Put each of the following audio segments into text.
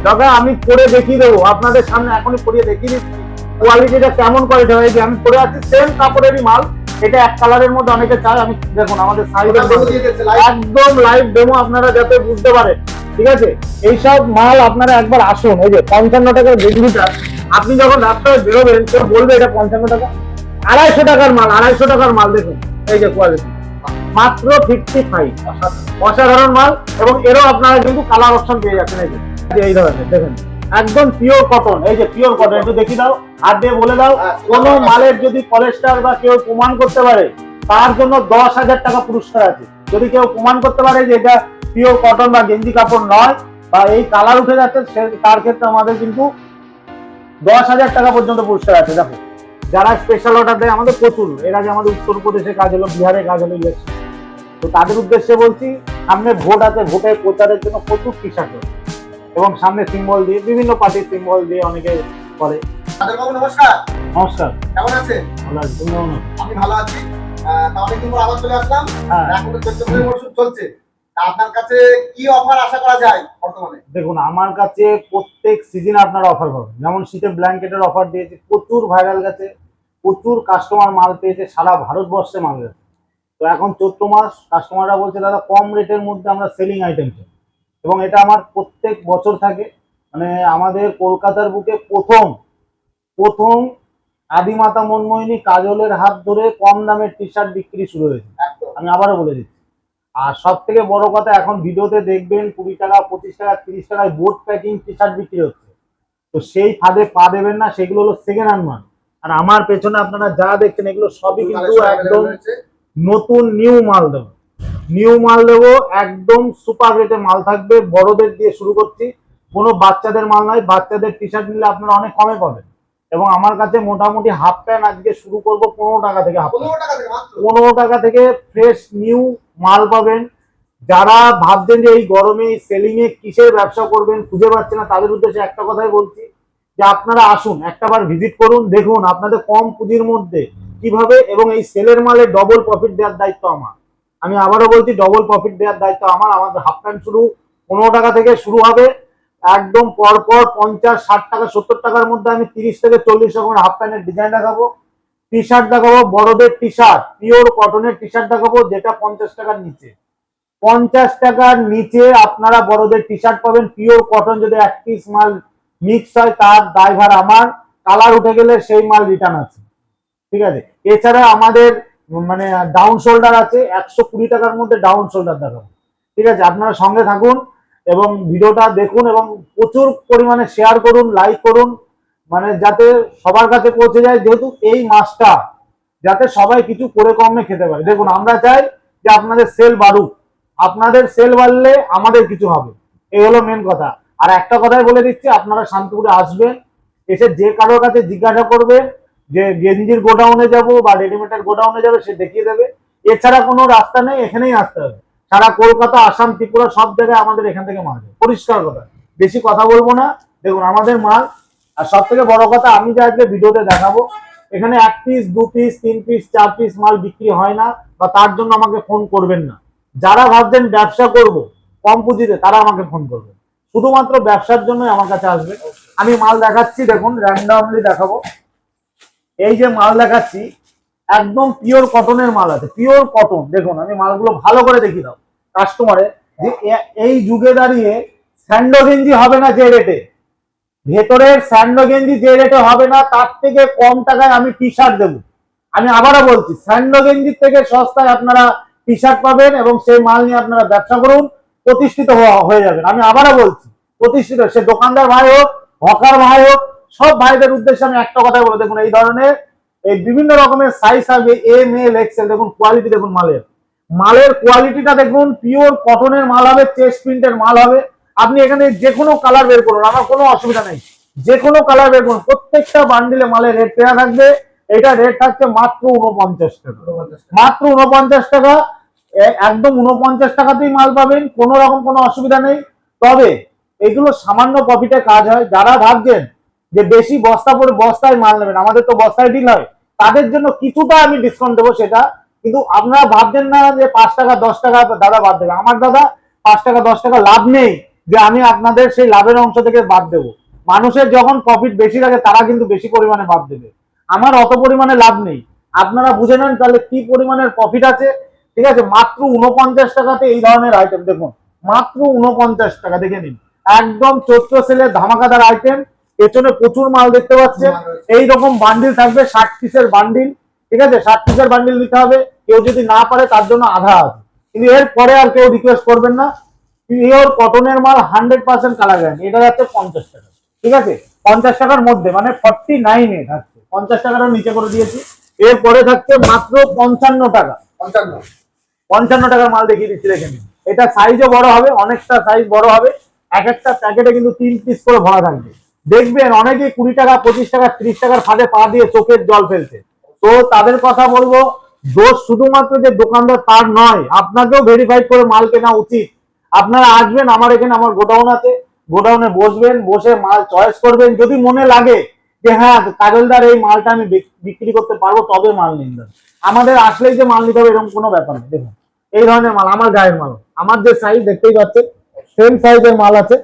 দাদা আমি পরে দেখিয়ে দেবো আপনাদের সামনে, এখনই পরিয়ে দেখিয়ে দিচ্ছি কোয়ালিটিটা কেমন কোয়ালিটি হয়েছে। আমি পরে আছি সেম কাপড়েরই মাল, এটা এক কালারের মধ্যে অনেকে চায়। আমি দেখুন আমাদের সাইজের একদম লাইভ ডেমো আপনারা যাতে বুঝতে পারেন, ঠিক আছে? এইসব মাল আপনারা একবার আসুন। এই যে 55 টাকার গেঞ্জিটা আপনি যখন রাস্তায় বেরোবেন কেউ বলবে এটা 55 টাকা, 250 টাকার মাল, 250 টাকার মাল। দেখুন এই যে কোয়ালিটি মাত্র 55, অসাধারণ মাল। এবং এরও আপনারা কিন্তু কালার অপশন পেয়ে যাচ্ছেন। এই যে এই ধরনের দেখেন একদম পিওর কটন। এই যে পিওর কটন, একটু দেখি দাও, হাত দিয়ে বলে দাও। কোনো মালের যদি পলিস্টার বা কেউ প্রমাণ করতে পারে তার জন্য 10,000 টাকা পুরস্কার আছে। যদি কেউ প্রমাণ করতে পারে যে এটা পিওর কটন বা গেঞ্জি কাপড় নয় বা এই কালার উঠে যাচ্ছে, তার ক্ষেত্রে আমাদের কিন্তু 10,000 টাকা পর্যন্ত পুরস্কার আছে। দেখো যারা স্পেশাল অর্ডার দেয় আমাদের প্রচুর, এর আগে আমাদের উত্তরপ্রদেশে কাজ হলো, বিহারে কাজ হলো, ইলেকশন। তো তাদের উদ্দেশ্যে বলছি, সামনে ভোট আছে, ভোটের প্রচারের জন্য প্রচুর টি শার্ট এবং সামনে সিম্বল দিয়ে বিভিন্ন পার্টির সিম্বল দিয়ে অনেকে করে। নমস্কার। নমস্কার, কেমন আছেন? ভালো আছি, তুমি কেমন আছো? আমি ভালো আছি। অনেকদিন পর আবার চলে আসলাম। এখন তো চৈত্র মরশুম চলছে, আপনার কাছে কি অফার আশা করা যায় বর্তমানে? দেখুন আমার কাছে প্রত্যেক সিজনে আপনারা অফার পাবেন। যেমন শীতে ব্ল্যাঙ্কেটের অফার দিয়েছে, প্রচুর ভাইরাল গেছে, প্রচুর কাস্টমার মাল পেয়েছে, সারা ভারতবর্ষে মাল গেছে। তো এখন চৈত্র মাস, কাস্টমাররা বলছে দাদা কম রেটের মধ্যে আমরা সেলিং আইটেম চাই, এবং এটা আমার প্রত্যেক বছর থাকে। মানে আমাদের কলকাতার বুকে প্রথম প্রথম আদিমাতা মনমোহিনী কাজলের হাত ধরে কম দামের টি শার্ট বিক্রি শুরু হয়েছে। আমি আবারও বলে দিচ্ছি। আর সব থেকে বড় কথা, এখন ভিডিওতে দেখবেন 20 টাকা, 25 টাকা, 30 টাকায় বোর্ড প্যাকিং টি শার্ট বিক্রি হচ্ছে। তো সেই ফাঁদে পা দেবেন না, সেগুলো হলো সেকেন্ড হ্যান্ড মাল। আর আমার পেছনে আপনারা যা দেখছেন এগুলো সবই কিন্তু একদম নতুন নিউ মাল দেবো। নিউ মাল দেবো, একদম সুপার রেটে মাল থাকবে। বড়দের দিয়ে শুরু করছি, কোনো বাচ্চাদের মাল নয়। বাচ্চাদের টি শার্ট নিলে আপনারা অনেক কমে পাবেন। এবং আমার কাছে মোটামুটি হাফ প্যান্ট আজকে শুরু করবো 15 টাকা থেকে। হাফ 15 টাকা থেকে ফ্রেশ নিউ মাল পাবেন। যারা ভাবছেন যে এই গরমে সেলিং এ কিসের ব্যবসা করবেন খুঁজে পাচ্ছেন না, তাদের উদ্দেশ্যে একটা কথাই বলছি যে আপনারা আসুন, একটাবার ভিজিট করুন, দেখুন আপনাদের কম পুঁজির মধ্যে কিভাবে, এবং এই সেলের মালে ডবল প্রফিট দেওয়ার দায়িত্ব আমার। আমি আবারও বলছি, ডবল প্রফিট দেওয়ার দায়িত্ব আমার। আমাদের হাফ প্যান্ট শুরু 15 টাকা থেকে শুরু হবে, একদম পরপর 50, 60 টাকা, 70 টাকার মধ্যে আমি 30 থেকে 40 রকমের হাফ প্যান্টের ডিজাইন দেখাবো। টি শার্ট দেখাবো, বড়দের টি শার্ট, পিওর কটনের টি শার্ট দেখাবো, যেটা 50 টাকার নিচে। 50 টাকার নিচে আপনারা বড়দের টি শার্ট পাবেন পিওর কটন। যদি এক পিস মাল মিক্স হয় তার দায়ভার আমার, কালার উঠে গেলে সেই মাল রিটার্ন আছে, ঠিক আছে? এছাড়া আমাদের মানে ডাউন শোল্ডার আছে, 120 টাকার মধ্যে ডাউন শোল্ডার দেখাবো, ঠিক আছে? আপনারা সঙ্গে থাকুন এবং ভিডিওটা দেখুন এবং প্রচুর পরিমাণে শেয়ার করুন, লাইক করুন, মানে যাতে সবার কাছে পৌঁছে যায়। যেহেতু এই মাসটা যাতে সবাই কিছু করে কমে খেতে পারে। দেখুন আমরা চাই যে আপনাদের সেল বাড়ুক, আপনাদের সেল বাড়লে আমাদের কিছু হবে, এই হলো মেন কথা। আর একটা কথাই বলে দিচ্ছি, আপনারা শান্তিপুরে আসবেন, এসে যে কারোর কাছে জিজ্ঞাসা করবে যে গেঞ্জির গোডাউনে যাব বা রেডিমেডের গোডাউনে যাবে, সে দেখিয়ে দেবে। এছাড়া কোনো রাস্তা নেই, এখানেই আসতে হবে। সারা কলকাতা, আসাম, ত্রিপুরা সব জায়গায় আমাদের এখান থেকে মাল যায়। পরিষ্কার কথা, বেশি কথা বলবো না। দেখুন আমাদের মাল। আর সব থেকে বড় কথা, আমি যে আজকে ভিডিওতে দেখাবো, এখানে 1 পিস, 2 পিস, 3 পিস, 4 পিস মাল বিক্রি হয় না, বা তার জন্য আমাকে ফোন করবেন না। যারা ভাবছেন ব্যবসা করব কম পুঁজিতে, তারা আমাকে ফোন করবে। শুধুমাত্র ব্যবসার জন্যই আমার কাছে আসবে। আমি মাল দেখাচ্ছি, দেখুন র্যান্ডমলি দেখাবো। এই যে মাল দেখাচ্ছি একদম পিওর কটনের মাল আছে, পিওর কটন। দেখুন আমি মালগুলো ভালো করে দেখি দাও কাস্টমারে, যে এই যুগে দাঁড়িয়ে স্যান্ডো গেঞ্জি হবে না যে রেটে, ভেতরের স্যান্ডো গেঞ্জি যে রেটে হবে না, তার থেকে কম টাকায় আমি টি শার্ট দেবো। আমি আবারও বলছি, স্যান্ডো গেঞ্জির থেকে সস্তায় আপনারা টি শার্ট পাবেন, এবং সেই মাল নিয়ে আপনারা ব্যবসা করুন, প্রতিষ্ঠিত হয়ে যাবেন। আমি আবারও বলছি, প্রতিষ্ঠিত। সে দোকানদার ভাই হোক, হকার ভাই হোক, সব ভাইদের উদ্দেশ্যে আমি একটা কথাই বলে, দেখুন এই ধরনের এই বিভিন্ন রকমের সাইজ হবে, এম, এল, এক্সেল। দেখুন কোয়ালিটি, দেখুন মালের মালের কোয়ালিটিটা দেখুন, পিওর কটনের মাল হবে, চেস্ট প্রিন্টের মাল হবে। আপনি এখানে যে কোনো কালার বের করুন, আমার কোনো অসুবিধা নেই, যে কোনো কালার বের করুন। প্রত্যেকটা বান্ডিলে মালের রেট দেওয়া থাকবে। এটা রেট থাকছে মাত্র 49 টাকা, মাত্র 49 টাকা। একদম 49 টাকাতেই মাল পাবেন, কোনো রকম কোনো অসুবিধা নেই। তবে এগুলো সামান্য প্রফিটে কাজ হয়। যারা ভাবছেন যে বেশি বস্তা পরে বস্তায় মাল নেবেন, আমাদের তো বস্তায় ডিল হয়, তাদের জন্য কিছুটা আমি ডিসকাউন্ট দেবো সেটা। কিন্তু আপনারা ভাবছেন না যে 5 টাকা 10 টাকা দাদা বাদ দেবে। আমার দাদা 5 টাকা 10 টাকা লাভ নেই, যে আমি আপনাদের সেই লাভের অংশ থেকে বাদ দেবো। মানুষের যখন প্রফিট বেশি থাকে তারা কিন্তু বেশি পরিমাণে বাদ দেবে, আমার অত পরিমাণে লাভ নেই। আপনারা বুঝে নেন তাহলে কি পরিমাণের প্রফিট আছে। ঠিক আছে, মাত্র 49 টাকাতে এই ধরনের আইটেম দেখুন, মাত্র 49 টাকা, দেখে নিন, একদম চৈত্র সেলের ধামাকাদার আইটেম। পেছনে প্রচুর মাল দেখতে পাচ্ছেন, এইরকম বান্ডিল থাকবে 60 পিসের বান্ডিল। ঠিক আছে, 60 পিসের বান্ডিল নিতে হবে, কেউ যদি না পারে তার জন্য আধা আছে, কিন্তু এর পরে আর কেউ রিকোয়েস্ট করবেন না। পিওর কটনের মাল 100% কালার গ্যারান্টি, এটা যাচ্ছে 50 টাকা। ঠিক আছে, 50 টাকার মধ্যে মানে 49 থাকছে, 50 টাকারও নিচে করে দিয়েছি। এরপরে থাকছে মাত্র 55 টাকা। 55 টাকার মাল দেখিয়ে দিচ্ছি, দেখে নিন। এটা সাইজও বড় হবে, অনেকটা সাইজ বড় হবে। এক একটা প্যাকেটে কিন্তু 3 পিস করে ভরা থাকবে। দেখবেন অনেকেই 20 টাকা, 25 টাকা, 30 টাকার ফাঁদে পা দিয়ে চোখের জল ফেলছে। তো তাদের কথা বলবো, দোষ শুধুমাত্র যে দোকানদার তার নয়, আপনাকেও ভেরিফাই করে মাল কেনা উচিত। আপনারা আসবেন আমার এখানে, আমার গোডাউন আছে, গোডাউনে বসবেন, বসে মাল চয়েস করবেন। যদি মনে লাগে যে হ্যাঁ কাজলদার এই মালটা আমি বিক্রি করতে পারবো, তবে মাল নিন। আমাদের আসলেই যে মাল নিতে হবে এরকম কোনো ব্যাপার নেই। দেখুন এই ধরনের মাল আমার গায়ের মাল, আমার যে সাইজ দেখতেই পাচ্ছেন সেম সাইজের মাল আছে।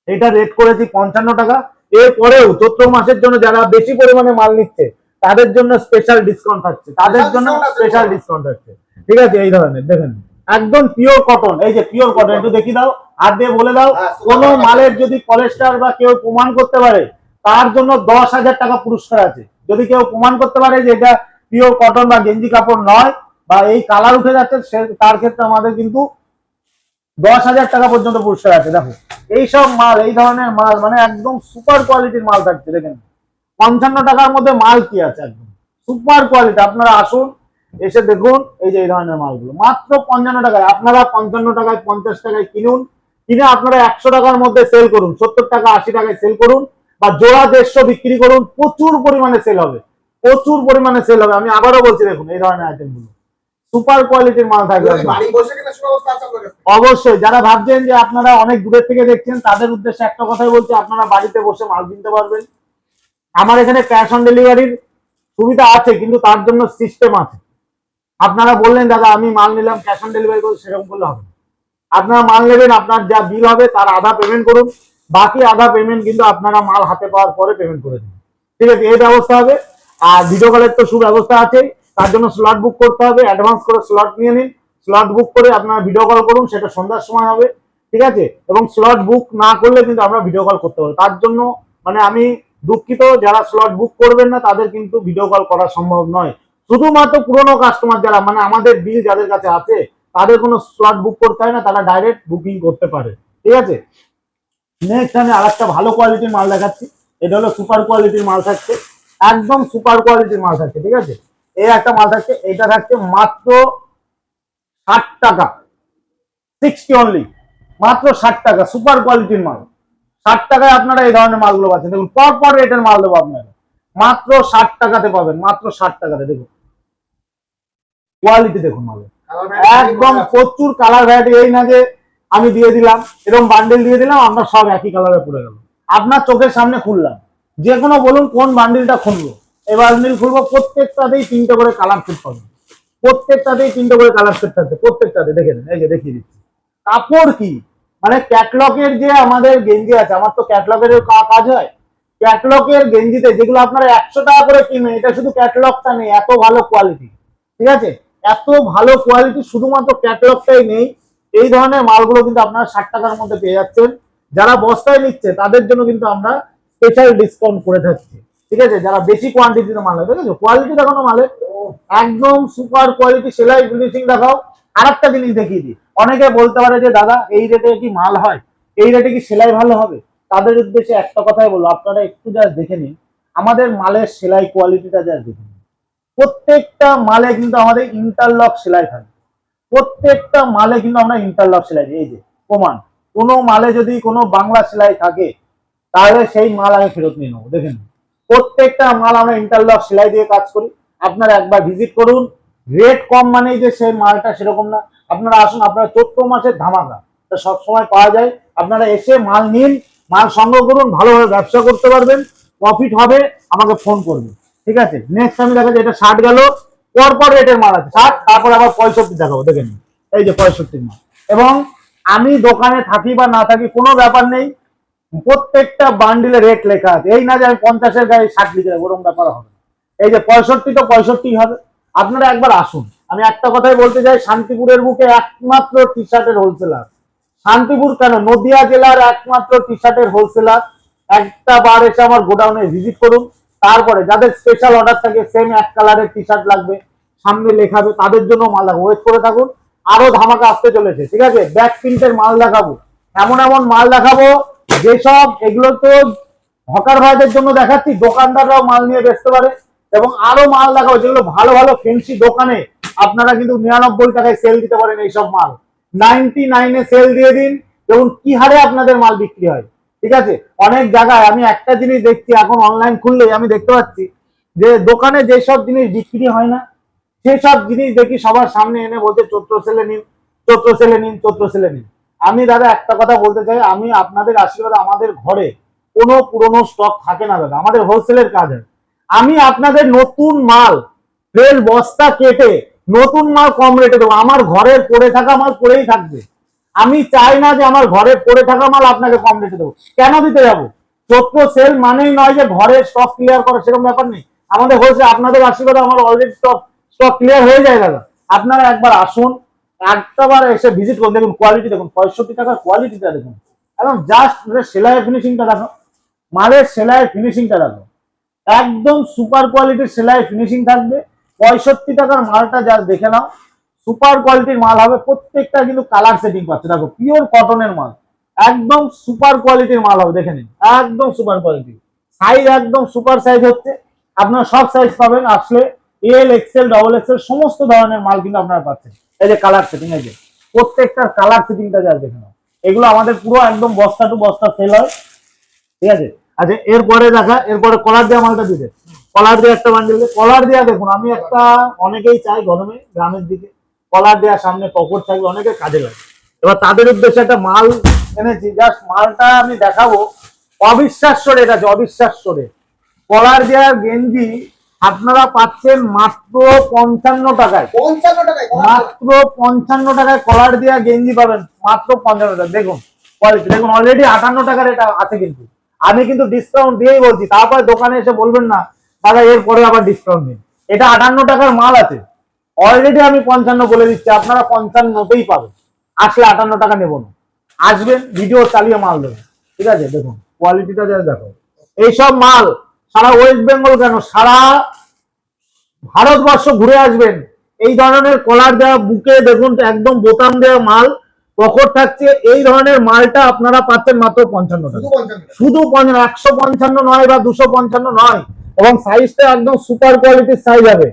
এটা রেট করেছি 55 টাকা। এরপরেও চৈত্র মাসের জন্য যারা বেশি পরিমাণে মাল নিচ্ছে তাদের জন্য স্পেশাল ডিসকাউন্ট থাকছে, তাদের জন্য স্পেশাল ডিসকাউন্ট থাকছে। ঠিক আছে, এই ধরনের দেখেন একদম পিওর কটন, এই যে পিওর কটন, একটু দেখি দাও, হাত দিয়ে বলে দাও। কোনো মালের যদি পলিস্টার বা কেউ প্রমাণ করতে পারে তার জন্য 10,000 টাকা পুরস্কার আছে। যদি কেউ প্রমাণ করতে পারে যে এটা পিওর কটন বা গেঞ্জি কাপড় নয় বা এই কালার উঠে যাচ্ছে, তার ক্ষেত্রে আমাদের কিন্তু 10,000 টাকা পর্যন্ত পুরস্কার আছে। দেখো এইসব মাল, এই ধরনের মাল মানে একদম সুপার কোয়ালিটির মাল থাকছে। দেখেন 55 টাকার মধ্যে মাল কি আছে, একদম সুপার কোয়ালিটি। আপনারা আসুন, এসে দেখুন, এই যে এই ধরনের মালগুলো মাত্র 55 টাকায়। আপনারা 55 টাকায় 50 টাকায় কিনুন, কিনে আপনারা 100 টাকার মধ্যে সেল করুন, 70 টাকা 80 টাকায় সেল করুন, বা জোড়া 150 বিক্রি করুন, প্রচুর পরিমাণে সেল হবে, প্রচুর পরিমাণে সেল হবে। আমি আবারও বলছি, দেখুন এই ধরনের আইটেমগুলো সুপার কোয়ালিটির মাল থাকবে। অবশ্যই যারা ভাবছেন যে আপনারা অনেক দূরের থেকে দেখছেন তাদের উদ্দেশ্যে একটা কথাই বলছি, আপনারা বাড়িতে বসে মাল কিনতে পারবেন। আমার এখানে ক্যাশ অন ডেলিভারির সুবিধা আছে, কিন্তু তার জন্য সিস্টেম আছে। আপনারা বললেন দাদা আমি মাল নিলাম ক্যাশ অন ডেলিভারি করবো, সেরকম করলে হবে। আপনারা মাল নেবেন, আপনার যা বিল হবে তার আধা পেমেন্ট করুন, বাকি আধা পেমেন্ট কিন্তু আপনারা মাল হাতে পাওয়ার পরে পেমেন্ট করে দিন। ঠিক আছে, এই ব্যবস্থা হবে। আর ভিডিও কলের তো সুব্যবস্থা আছে, তার জন্য স্লট বুক করতে হবে, অ্যাডভান্স করে স্লট নিয়ে নিন। স্লট বুক করে আপনারা ভিডিও কল করুন, সেটা সন্ধ্যার সময় হবে। ঠিক আছে, এবং স্লট বুক না করলে কিন্তু আমরা ভিডিও কল করতে পারবো। তার জন্য মানে আমি দুঃখিত, যারা স্লট বুক করবেন না তাদের কিন্তু ভিডিও কল করা সম্ভব নয়। শুধুমাত্র পুরনো কাস্টমার যারা, মানে আমাদের বিল যাদের কাছে আছে, তাদের কোনো স্লট বুক করতে হয় না, তারা ডাইরেক্ট বুকিং করতে পারে। ঠিক আছে, নেক্সট আমি আরেকটা ভালো কোয়ালিটির মাল দেখাচ্ছি। এটা হলো সুপার কোয়ালিটির মাল থাকছে, একদম সুপার কোয়ালিটির মাল থাকছে। ঠিক আছে, এই একটা মাল থাকছে, এটা থাকছে মাত্র 60 টাকা, 60 অনলি, মাত্র 60 টাকা, সুপার কোয়ালিটির মাল। 60 টাকায় আপনারা এই ধরনের মালগুলো পাচ্ছেন। দেখুন পর পর রেটের মাল দেবো আপনারা, মাত্র 60 টাকাতে পাবেন, মাত্র 60 টাকাতে। দেখুন কোয়ালিটি দেখুন মালের, একদম প্রচুর কালার ভ্যারাইটি। এই না যে আমি দিয়ে দিলাম এরকম বান্ডেল দিয়ে দিলাম, আমরা সব একই কালারে পড়ে গেল। আপনার চোখের সামনে খুললাম, যে কোনো বলুন কোন বান্ডিলটা খুলবো, এই বান্ডিল খুলবো, প্রত্যেকটাতেই 3টে করে কালার সেট পাবেন, প্রত্যেকটাতেই 3টে করে কালার সেট থাকছে, প্রত্যেকটাতে। দেখে নেন, এই যে দেখিয়ে দিচ্ছি। কাপড় কি মানে ক্যাটলগের যে আমাদের গেঞ্জি আছে, আমার তো ক্যাটলগের কাজ হয়, ক্যাটলগের গেঞ্জিতে যেগুলো আপনারা 100 টাকা করে কিনবেন, এটা শুধু ক্যাটলগটা নেই, এত ভালো কোয়ালিটি। ঠিক আছে, এত ভালো কোয়ালিটি শুধুমাত্র ক্যাটালগটাই নেই, এই ধরনের মালগুলো কিন্তু আপনারা 60 টাকার মধ্যে পেয়ে যাচ্ছেন। যারা বস্তায় নিচ্ছে তাদের জন্য কিন্তু আমরা স্পেশাল ডিসকাউন্ট করে থাকছি। ঠিক আছে, যারা বেশি কোয়ান্টিটিতে মাল নেবে, ঠিক আছে, কোয়ালিটি দেখানো মালের একদম সুপার কোয়ালিটি, সেলাই ফিনিশিং দেখাও। আর একটা জিনিস দেখিয়ে দিই, অনেকে বলতে পারে যে দাদা এই রেটে কি মাল হয়, এই রেটে কি সেলাই ভালো হবে? তাদের উদ্দেশ্যে একটা কথাই বলবো, আপনারা একটু যা দেখে নিন আমাদের মালের সেলাই কোয়ালিটিটা, যা দেখে নিন। প্রত্যেকটা মালে কিন্তু আমাদের ইন্টারলক সেলাই থাকে, প্রত্যেকটা মালে কিন্তু আমরা ইন্টারলক সেলাই দিই। এই যে প্রমাণ, কোনো মালে যদি কোনো বাংলা সেলাই থাকে তাহলে সেই মাল আমি ফেরত নিয়ে নেবো। দেখেন প্রত্যেকটা মাল আমরা ইন্টারলক সেলাই দিয়ে কাজ করি। আপনারা একবার ভিজিট করুন, রেট কম মানে যে সেই মালটা সেরকম না। আপনারা আসুন, আপনারা চৈত্র মাসের ধামাকা সবসময় পাওয়া যায়। আপনারা এসে মাল নিন, মাল সংগ্রহ করুন, ভালোভাবে ব্যবসা করতে পারবেন, প্রফিট হবে, আমাকে ফোন করবেন। ঠিক আছে, নেক্সট আমি দেখাচ্ছি, এটা 60 গেল, পরপর রেটের মাল আছে 60, তারপর আবার 65 দেখাবো। দেখেন এই যে 65 মাল, এবং আমি দোকানে থাকি বা না থাকি কোনো ব্যাপার নেই, প্রত্যেকটা বান্ডিলে রেট লেখা আছে। এই না যে আমি 50-এর গায়ে 60 লিখে দেবো, ওরকম ব্যাপার হবে। এই যে 65 তো 65 হবে। আপনারা একবার আসুন। আমি একটা কথাই বলতে চাই, শান্তিপুরের বুকে একমাত্র টি শার্টের হোলসেলার শান্তিপুর, কেন নদিয়া জেলার একমাত্র টি শার্টের হোলসেলার। একটা বার এসে আমার গোডাউনে ভিজিট করুন। তারপরে যাদের স্পেশাল অর্ডার থাকে, সেম এক কালারের টি শার্ট লাগবে, সামনে লেখাবে, তাদের জন্য মাল লাগবে, ওয়েট করে থাকুন। আরো ধামাকা আসতে চলেছে, ঠিক আছে? ব্যাক প্রিন্টের মাল দেখাবো, এমন এমন মাল দেখাবো যেসব, এগুলো তো হকার ভাইদের জন্য দেখাচ্ছি, দোকানদাররাও মাল নিয়ে বেচতে পারে। এবং আরো মাল দেখাবো যেগুলো ভালো ভালো ফেন্সি দোকানে আপনারা কিন্তু 99 টাকায় সেল দিতে পারেন। এইসব মাল 99-এ সেল দিয়ে দিন, এবং কি হারে আপনাদের মাল বিক্রি হয়, ঠিক আছে? অনেক জায়গায় আমি একটা জিনিস দেখছি, এখন অনলাইন খুললেই আমি দেখতে পাচ্ছি যে দোকানে যেসব জিনিস বিক্রি হয় না, সেসব জিনিস দেখি সবার সামনে এনে বলছে চৈত্র সেলে নিন, চৈত্র সেলে নিন, চৈত্র সেলে নিন। আমি দাদা একটা কথা বলতে চাই, আমি আপনাদের আশীর্বাদে আমাদের ঘরে কোনো পুরনো স্টক থাকে না দাদা, আমাদের হোলসেলের কাজ হয়। আমি আপনাদের নতুন মাল ফ্রেশ বস্তা কেটে নতুন মাল কম রেটে দেবো। আমার ঘরের পড়ে থাকা মাল পড়েই থাকবে। আমি চাই না যে আমার ঘরে পড়ে থাকা মাল আপনাকে কম রেটে দেবো। কেন দিতে যাবো? চৈত্র সেল মানেই নয় যে ঘরের স্টক ক্লিয়ার করা, সেরকম ব্যাপার নেই। আমাদের হোলসেল, আপনাদের আশীর্বাদে আমার অলরেডি স্টক ক্লিয়ার হয়ে যায় দাদা। আপনারা একবার আসুন, একটাবার এসে ভিজিট করুন, দেখুন কোয়ালিটি দেখুন, 65 টাকার কোয়ালিটিটা দেখুন, একদম জাস্ট সেলাইয়ের ফিনিশিংটা দেখো, মালের সেলাইয়ের ফিনিশিংটা দেখো, একদম সুপার কোয়ালিটির সেলাই ফিনিশিং থাকবে। 65 টাকার মালটা যা দেখে নাও, সুপার কোয়ালিটির মাল হবে। প্রত্যেকটা কিন্তু কালার সেটিং পাচ্ছে, দেখো পিওর কটনের মাল, একদম সুপার কোয়ালিটির মাল হবে, দেখে নিন, একদম সুপার কোয়ালিটি। সাইজ একদম সুপার সাইজ হচ্ছে, আপনারা সব সাইজ পাবেন আসলে। এল, এক্সেল, ডবল এক্সেল সমস্ত ধরনের মাল কিন্তু আপনারা পাচ্ছেন। এই যে কালার সেটিং, এই যে প্রত্যেকটা কালার সেটিংটা যা দেখে নাও, এগুলো আমাদের পুরো একদম বস্তা টু বস্তা সেল হয়, ঠিক আছে? আচ্ছা, এরপরে দেখা, এরপরে কলার দেওয়া মালটা দিতে, কলার দিয়ে একটা বান্ডিল, কলার দেওয়া দেখুন, আমি একটা, অনেকেই চাই গরমে গ্রামের দিকে কলার দেওয়া, সামনে পকেট থাকবে, অনেকে কাজে লাগে। এবার তাদের উদ্দেশ্যে একটা মাল এনেছি, জাস্ট মালটা আমি দেখাবো। অবিশ্বাস্য রেট আছে, অবিশ্বাস্য রেট। কলার দেওয়ার গেঞ্জি আপনারা পাচ্ছেন মাত্র 55 টাকায়। 55 টাকায় মাত্র 55 টাকায় কলার দেওয়া গেঞ্জি পাবেন, মাত্র 55 টাকা। দেখুন কোয়ালিটি দেখুন, অলরেডি 58 টাকার এটা আছে, কিন্তু আমি কিন্তু ডিসকাউন্ট দিয়েই বলছি। তারপরে দোকানে এসে বলবেন না দাদা এরপরে আবার ডিসকাউন্ট দিন। এটা 58 টাকার মাল আছে, অলরেডি আমি 55 বলে দিচ্ছি, আপনারা 55তেই পাবেন। আসলে 58 টাকা নেব না, আসবেন ভিডিও চালিয়ে মাল দেবেন, ঠিক আছে? দেখুন কোয়ালিটিটা যা দেখো, এইসব মাল সারা ওয়েস্ট বেঙ্গল কেন, সারা ভারতবর্ষ ঘুরে আসবেন। এই ধরনের কলার দেওয়া, বুকে দেখুন একদম বোতাম দেওয়া মাল, পকেট থাকছে, এই ধরনের মালটা আপনারা পাচ্ছেন মাত্র 55 টাকা। শুধু 155 নয় বা 255 নয়, এবং সাইজটা একদম সুপার কোয়ালিটির সাইজ হবে,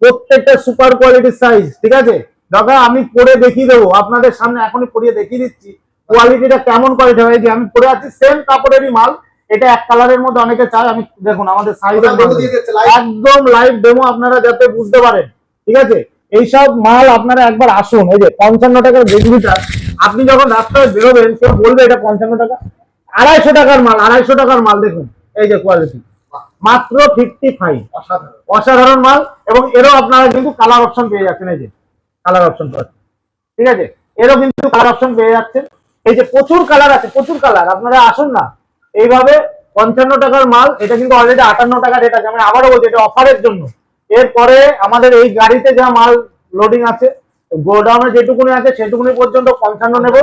প্রত্যেকটা সুপার কোয়ালিটির সাইজ, ঠিক আছে? দাদা আমি পরে দেখিয়ে দেবো আপনাদের সামনে, এখনই পরিয়ে দেখিয়ে দিচ্ছি কোয়ালিটিটা কেমন কোয়ালিটি হয়। যে আমি পরে আছি সেম কাপড়েরই মাল, এটা এক কালারের মধ্যে অনেকে চায়। আমি দেখুন আমাদের সাইজের একদম লাইভ ডেমো, আপনারা যাতে বুঝতে পারেন, ঠিক আছে? এইসব মাল আপনারা একবার আসুন। এই যে 55 টাকার গেঞ্জিটা, আপনি যখন রাস্তায় বেরোবেন কেউ বলবে এটা 55 টাকা। 250 টাকার মাল, 250 টাকার মাল দেখুন, এই যে কোয়ালিটি, মাত্র 55। অসাধারণ মাল। এবং এরও আপনারা কিন্তু কালার অপশন পেয়ে যাচ্ছেন, এই যে কালার অপশন পাচ্ছেন, ঠিক আছে? এরও কিন্তু কালার অপশন পেয়ে যাচ্ছেন। এই যে প্রচুর কালার আছে, প্রচুর কালার, আপনারা আসুন না। এইভাবে 55 টাকার মাল, এটা কিন্তু অলরেডি 58 টাকা রেট আছে। আমি আবারও বলছি এটা অফারের জন্য। এরপরে আমাদের এই গাড়িতে যা মাল লোডিং আছে, গোডাউনে যেটুকুনি আছে সেটুকুনি পর্যন্ত 55 নেব।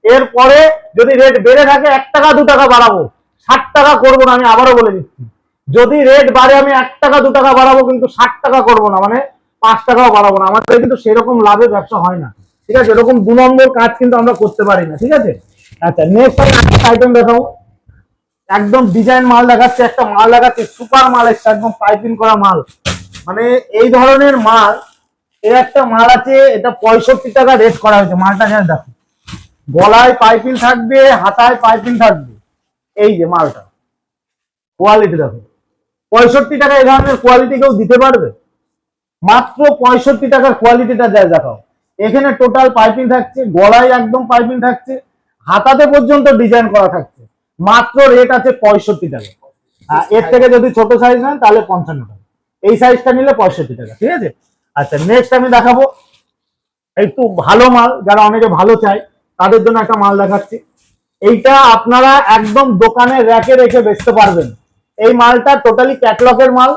এরপরে যদি রেট বেড়ে থাকে 1 টাকা 2 টাকা বাড়াবো, 60 টাকা করবো না। আমি আবারও বলে দিচ্ছি, যদি রেট বাড়ে আমি 1 টাকা 2 টাকা বাড়াবো, কিন্তু 60 টাকা করবো না, মানে 5 টাকাও বাড়াবো না। আমাদের কিন্তু সেরকম লাভে ব্যবসা হয় না, ঠিক আছে? এরকম 2 নম্বর কাজ কিন্তু আমরা করতে পারি না, ঠিক আছে? আচ্ছা, নেক্সট আইটেম দেখাবো, একদম ডিজাইন মাল দেখাচ্ছে, একটা মাল দেখাচ্ছে সুপার মাল এসছে, একদম পাইপিং করা মাল। মানে এই ধরনের মাল, এর একটা মাল আছে, এটা 65 টাকা রেট করা হয়েছে। মালটা যা দেখো, গলায় পাইপিং থাকবে, হাতায় পাইপিং থাকবে, এই যে মালটা কোয়ালিটি দেখো। 65 টাকা এই ধরনের কোয়ালিটি কেউ দিতে পারবে? মাত্র 65 টাকার কোয়ালিটিটা যা দেখাও। এখানে টোটাল পাইপিং থাকছে, গলায় একদম পাইপিং থাকছে, হাতাতে পর্যন্ত ডিজাইন করা থাকছে। মাত্র রেট আছে 65 টাকা। এর থেকে যদি ছোট সাইজ নেন তাহলে 55 টাকা, এই সাইজটা নিলে 65 টাকা, ঠিক আছে? আচ্ছা, নেক্সট আমি দেখাবো একটু ভালো মাল, যারা অনেকে ভালো চায় তাদের জন্য একটা মাল দেখাচ্ছি। এইটা আপনারা একদম দোকানে র্যাকে রেখে বেচতে পারবেন। এই মালটা টোটালি ক্যাটলগের মাল।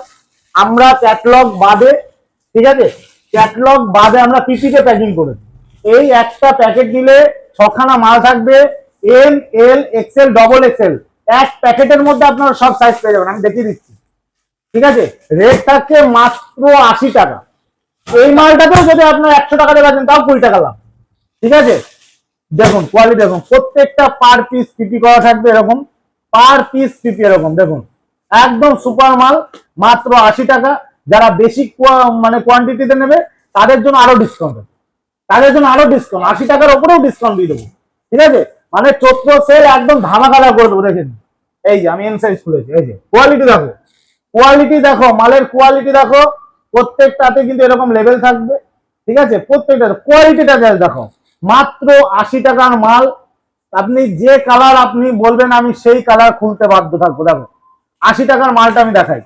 আমরা ক্যাটলগ বাদে, ঠিক আছে, ক্যাটলগ বাদে আমরা পিপিতে প্যাকিং করেছি। এই একটা প্যাকেট দিলে 6খানা মাল থাকবে, এম, এল, এক্সেল, ডবল এক্সেল। এক প্যাকেটের মধ্যে আপনারা সব সাইজ পেয়ে যাবেন, আমি দেখিয়ে দিচ্ছি। ঠিক আছে, রেট থাকছে মাত্র 80 টাকা। এই মালটাতেও যদি আপনার 100 টাকা দিয়ে বেচেন তাও 20 টাকা লাভ। ঠিক আছে, দেখুন কোয়ালিটি দেখুন, প্রত্যেকটা পার পিস পিপি করা থাকবে এরকম, পার পিস পিপি এরকম দেখুন, একদম সুপার মাল, মাত্র 80 টাকা। যারা বেশি মানে কোয়ান্টিটিতে নেবে তাদের জন্য আরো ডিসকাউন্ট, 80 টাকার উপরেও ডিসকাউন্ট দিয়ে দেবো। ঠিক আছে, মানে চৈত্র সেল একদম ধামাকাদা করে দেবো। দেখেন এই যে আমি এম সাইজ খুলেছি, এই যে কোয়ালিটি দেখো, কোয়ালিটি দেখো, মালের কোয়ালিটি দেখো, প্রত্যেকটাতে কিন্তু এরকম লেভেল থাকবে। ঠিক আছে, প্রত্যেকটা কোয়ালিটিটা দেখো, মাত্র 80 টাকার মাল। আপনি যে কালার আপনি বলবেন আমি সেই কালার খুলতে বাধ্য থাকবো। দেখো 80 টাকার মালটা আমি দেখাই,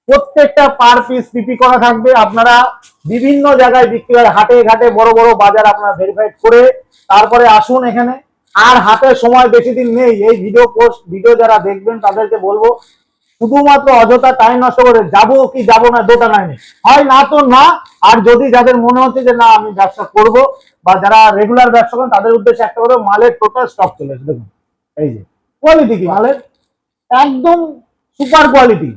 প্রত্যেকটা পার পিস পিপি করা থাকবে। আপনারা বিভিন্ন জায়গায় বিক্রি হয়, হাটে ঘাটে বড় বড় বাজার আপনারা ভেরিফাইড করে তারপরে আসুন এখানে। আর হাতে সময় বেশি দিন নেই, এই ভিডিও যারা দেখবেন তাদেরকে বলবো শুধুমাত্র অযথা টাইম নষ্ট করে যাবো কি যাবো না দোটা নাই, হয় না তো না। আর যদি যাদের মনে হচ্ছে যে না আমি ব্যবসা করব বা যারা রেগুলার ব্যবসা করেন তাদের উদ্দেশ্যে একটা করে মালের টোটাল স্টক চলে এসে দেখুন, এই যে কোয়ালিটি কি মালের, একদম সুপার কোয়ালিটি।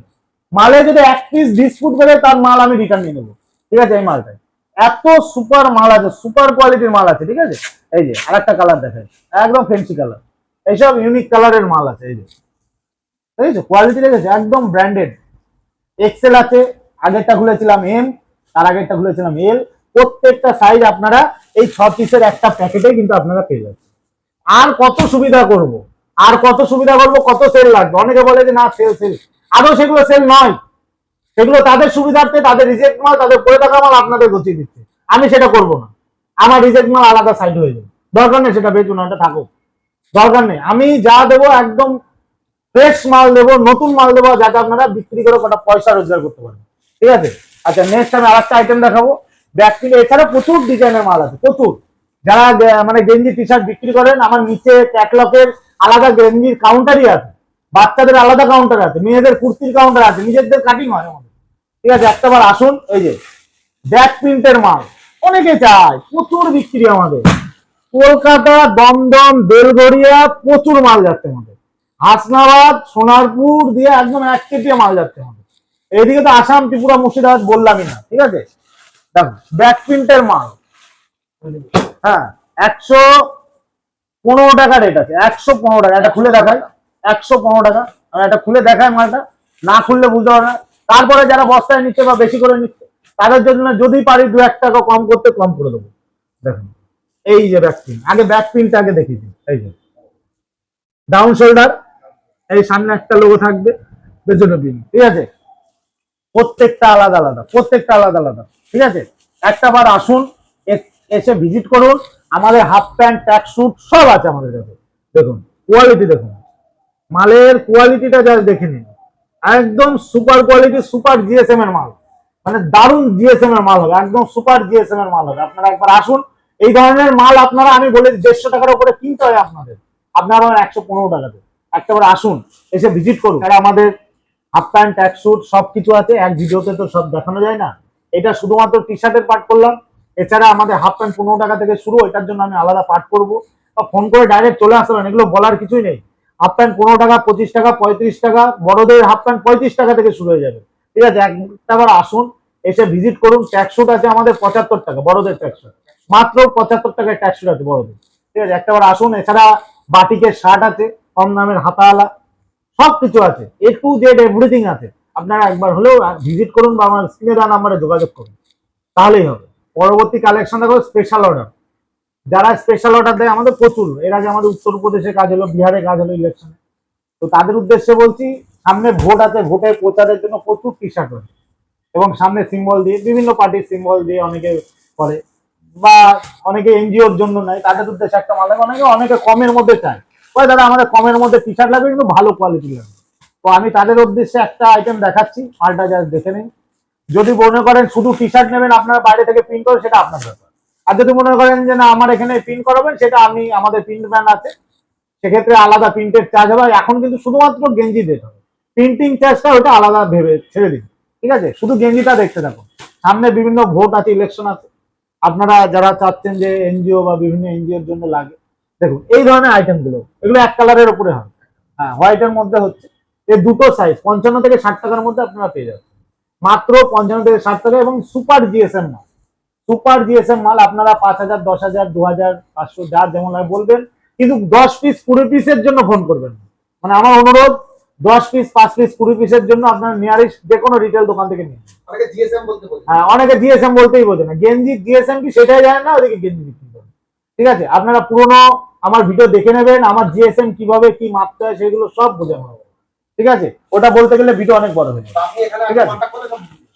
মালে যদি 1 পিস ডিসপুট করে তার মাল আমি রিটার্ন নিয়ে নেবো। ঠিক আছে, এই মালটাই এত সুপার মাল আছে, সুপার কোয়ালিটির মাল আছে। ঠিক আছে, এই যে আরেকটা কালার দেখায়, একদম ফেন্সি কালার, এইসব ইউনিক কালারের মাল আছে। এই যে ঠিক আছে, কোয়ালিটি দেখেছে একদম ব্র্যান্ডেড। এক্সেল আছে, আগেরটা খুলেছিলাম এম, তার আগেরটা খুলেছিলাম এল। প্রত্যেকটা সাইজ আপনারা এই 6 পিসের একটা প্যাকেটে কিন্তু আপনারা পেয়ে যাচ্ছেন। আর কত সুবিধা করব, আর কত সুবিধা করব, কত সেল লাগবে। অনেকে বলে যে না সেল সেল, আদৌ সেগুলো সেল নয়, সেগুলো তাদের সুবিধার্থে, তাদের রিজেক্ট মাল, তাদের পড়ে থাকা মাল আপনাদের গছিয়ে দিচ্ছে। আমি সেটা করব না, আমার রিজেক্ট মাল আলাদা সাইড হয়ে যাবে, দরকার নেই সেটা বেচুন, ওটা থাকুক, দরকার নেই। আমি যা দেবো একদম ফ্রেশ মাল দেবো, নতুন মাল দেবো, যাতে আপনারা বিক্রি করে কটা পয়সা রোজগার করতে পারেন। ঠিক আছে, আচ্ছা নেক্সট আমি আরেকটা আইটেম দেখাবো। ব্যাক থেকে এছাড়া প্রচুর ডিজাইনের মাল আছে, প্রচুর। যারা মানে গেঞ্জি টি শার্ট বিক্রি করেন, আমার নিচে ক্যাটলগের আলাদা গেঞ্জির কাউন্টারই আছে, বাচ্চাদের আলাদা কাউন্টার আছে, মেয়েদের কুর্তির কাউন্টার আছে, নিজেদের কাটিং হয় আমাদের। ঠিক আছে, একটাবার আসুন। এই যে ব্যাক প্রিন্টের মাল অনেকে চায়, প্রচুর বিক্রি আমাদের। কলকাতা, দমদম, বেলগড়িয়া প্রচুর মাল যাচ্ছে আমাদের। হাসনাবাদ, সোনারপুর দিয়ে একদম 1 কেটিয়া মাল যাচ্ছে আমাদের। এইদিকে তো আসাম, ত্রিপুরা, মুর্শিদাবাদ বললামই না। ঠিক আছে, দেখো ব্যাক প্রিন্টের মাল, হ্যাঁ 115 টাকা রেট আছে, 115 টাকা। এটা খুলে দেখাই, 115 টাকা। আমি এটা খুলে দেখাই, মালটা না খুললে বুঝতে পারবে না। তারপরে যারা বস্তায় নিচ্ছে বা বেশি করে নিচ্ছে তাদের জন্য যদি পারি 2-1 টাকা কম করতে, কম করে দেবো। দেখুন এই যে ব্যাক প্রিন্ট, আগে ব্যাক প্রিন্ট আগে দেখিয়ে দিন। এই যে ডাউন শোল্ডার, এই সামনে একটা লোগো থাকবে, পেছনে প্রিন্ট। ঠিক আছে, প্রত্যেকটা আলাদা আলাদা, প্রত্যেকটা আলাদা আলাদা। ঠিক আছে, একটা বার আসুন, এসে ভিজিট করুন। আমাদের হাফ প্যান্ট, ট্র্যাক স্যুট সব আছে আমাদের কাছে। দেখুন কোয়ালিটি দেখুন, মালের কোয়ালিটিটা যা দেখে নিন, একদম সুপার কোয়ালিটি, সুপার জিএসএম এর মাল, মানে দারুণ জিএসএম এর মাল হবে, একদম সুপার জিএসএম এর মাল হবে। আপনারা একবার আসুন, এই ধরনের মাল আপনারা আমি বলে 150 টাকার উপরে কিনতে হয় আপনাদের, আপনারা 115 টাকাতে। একটাবার আসুন, এসে ভিজিট করুন। আর আমাদের হাফ প্যান্ট, ট্র্যাক স্যুট সবকিছু আছে, এক ভিডিওতে তো সব দেখানো যায় না। এটা শুধুমাত্র টি শার্টের পার্ট করলাম, এছাড়া আমাদের হাফ প্যান্ট 15 টাকা থেকে শুরু, এটার জন্য আমি আলাদা পার্ট করবো, বা ফোন করে ডাইরেক্ট চলে আসতে পারেন, এগুলো বলার কিছুই নেই। হাফ প্যান্ট 15 টাকা, 25 টাকা, 35 টাকা, বড়দের হাফ প্যান্ট 35 টাকা থেকে শুরু হয়ে যাবে। ঠিক আছে, একটাবার আসুন, এসে ভিজিট করুন। ট্র্যাক স্যুট আছে আমাদের 75 টাকা, বড়দের ট্র্যাক স্যুট মাত্র 75 টাকায় ট্র্যাক স্যুট আছে বড়দের। ঠিক আছে, একটাবার আসুন। এছাড়া বাটিকের শার্ট আছে, কম দামের হাতাওয়ালা, সবকিছু আছে, A to Z এভরিথিং আছে। আপনারা একবার হলেও ভিজিট করুন বা আমার স্ক্রিনে দেওয়া নাম্বারে যোগাযোগ করুন, তাহলেই হবে। পরবর্তী কালেকশন দেখো স্পেশাল অর্ডার, যারা স্পেশাল অর্ডার দেয় আমাদের প্রচুর। এর আগে আমাদের উত্তরপ্রদেশে কাজ হলো, বিহারে কাজ হলো ইলেকশনে, তো তাদের উদ্দেশ্যে বলছি, সামনে ভোট আছে, ভোটের প্রচারের জন্য প্রচুর টি শার্ট হয়, এবং সামনে সিম্বল দিয়ে, বিভিন্ন পার্টির সিম্বল দিয়ে অনেকে করে, বা অনেকে এনজিওর জন্য নেয়, তাদের উদ্দেশ্যে একটা মাল লাগে। অনেকে কমের মধ্যে চায়, ওই দাদা আমাদের কমের মধ্যে টি শার্ট লাগবে, কিন্তু ভালো কোয়ালিটি লাগবে। তো আমি তাদের উদ্দেশ্যে একটা আইটেম দেখাচ্ছি, মালটা যা দেখে নিন। যদি মনে করেন শুধু টি শার্ট নেবেন, আপনারা বাইরে থেকে প্রিন্ট করে, সেটা আপনার ব্যাপার। আর যদি মনে করেন যে না আমার এখানে প্রিন্ট করাবেন, সেটা আমি আমাদের প্রিন্ট ম্যান আছে, সেক্ষেত্রে আলাদা প্রিন্টের চার্জ হবে। এখন কিন্তু শুধুমাত্র গেঞ্জি দিতে হবে, প্রিন্টিং চার্জটা ওটা আলাদা ভেবে ছেড়ে দিন, ঠিক আছে? শুধু গেঞ্জিটা দেখতে থাকুন। সামনে বিভিন্ন ভোট আছে, ইলেকশন আছে, আপনারা যারা চাচ্ছেন যে এনজিও বা বিভিন্ন এনজিওর জন্য লাগে, দেখুন এই ধরনের আইটেম গুলো, এগুলো এক কালারের উপরে হয়, হ্যাঁ হোয়াইটের মধ্যে হচ্ছে। এই দুটো সাইজ 55 থেকে 60 টাকার মধ্যে আপনারা পেয়ে যাবেন, মাত্র 55 থেকে 60 টাকা। এবং সুপার জিএসএম মাল, সুপার জিএসএম মাল আপনারা 5000, 10,000, 2500 যার যেমন লাগে বলবেন, কিন্তু 10 পিস 20 পিসের জন্য ফোন করবেন না। মানে আমার অনুরোধ, 10 পিস 5 পিস 20 পিসের জন্য আপনার নিয়ারেস্ট যে কোনো রিটেল দোকান থেকে নিন। অনেকে জিএসএম বলতে বলে। হ্যাঁ, অনেকে জিএসএম বলতেই বোঝে না, গেঞ্জি জিএসএম কি সেটাই জানেন না, ওদিকে গেঞ্জি বিক্রি করে। ঠিক আছে, আপনারা পুরোনো আমার ভিডিও দেখে নেবেন, আমার জিএসএম কিভাবে কি মাপতে হয় সেগুলো সব বুঝে নেবেন। ঠিক আছে, ওটা বলতে গেলে ভিডিও অনেক বড় হয়ে যাবে। তো আপনি এখানে ঠিক আছে, কন্টাক্ট করলে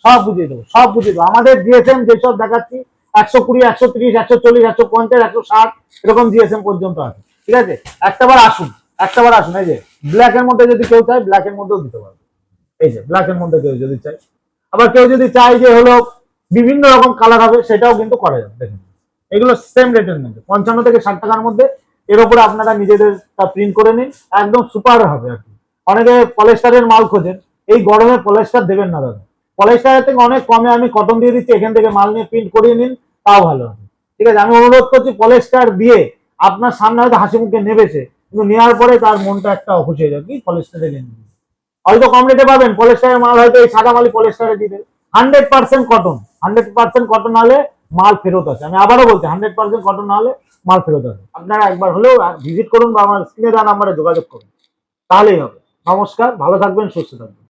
সব বুঝিয়ে দেবো, সব বুঝিয়ে দেবো। আমাদের জিএসএম যেসব দেখাচ্ছি 120, 130, 140, 150, 160 এরকম জিএসএম পর্যন্ত আছে। ঠিক আছে, একটাবার আসুন, একটাবার আসুন। এই যে ব্ল্যাক এর মধ্যে যদি কেউ চায়, ব্ল্যাক এর মধ্যেও দিতে পারবে। এই যে ব্ল্যাক এর মধ্যে কেউ যদি চায়, আবার কেউ যদি চায় যে হলো বিভিন্ন রকম কালার হবে, সেটাও কিন্তু করা যাবে। দেখুন এগুলো সেম রেটের মধ্যে 55 থেকে 60 টাকার মধ্যে। এর উপরে আপনারা নিজেদের প্রিন্ট করে নিন, একদম সুপার হবে আর কি। অনেকে পলিস্টারের মাল খোঁজেন, এই গরমে পলিস্টার দেবেন না দাদা, পলিস্টারের থেকে অনেক কমে আমি কটন দিয়ে দিচ্ছি, এখান থেকে মাল নিয়ে প্রিন্ট করিয়ে নিন, তাও ভালো হবে। ঠিক আছে, আমি অনুরোধ করছি পলিস্টার দিয়ে আপনার সামনে হয়তো হাসি মুখে নেবেছে, কিন্তু নেওয়ার পরে তার মনটা একটা অখুশি হয়ে যাবে, কি পলিস্টারে গেঞ্জি হয়তো কম রেটে পাবেন, পলিস্টারের মাল হয়তো এই সাদা মালি পলিস্টারে দিবে। 100% কটন, 100% কটন না হলে মাল ফেরত আছে। আমি আবারও বলছি 100% কটন না হলে মাল ফেরত আছে। আপনারা একবার হলেও ভিজিট করুন বা আমার স্ক্রিনে দেওয়া নাম্বারে যোগাযোগ করুন, তাহলেই হবে। নমস্কার, ভালো থাকবেন, সুস্থ থাকবেন।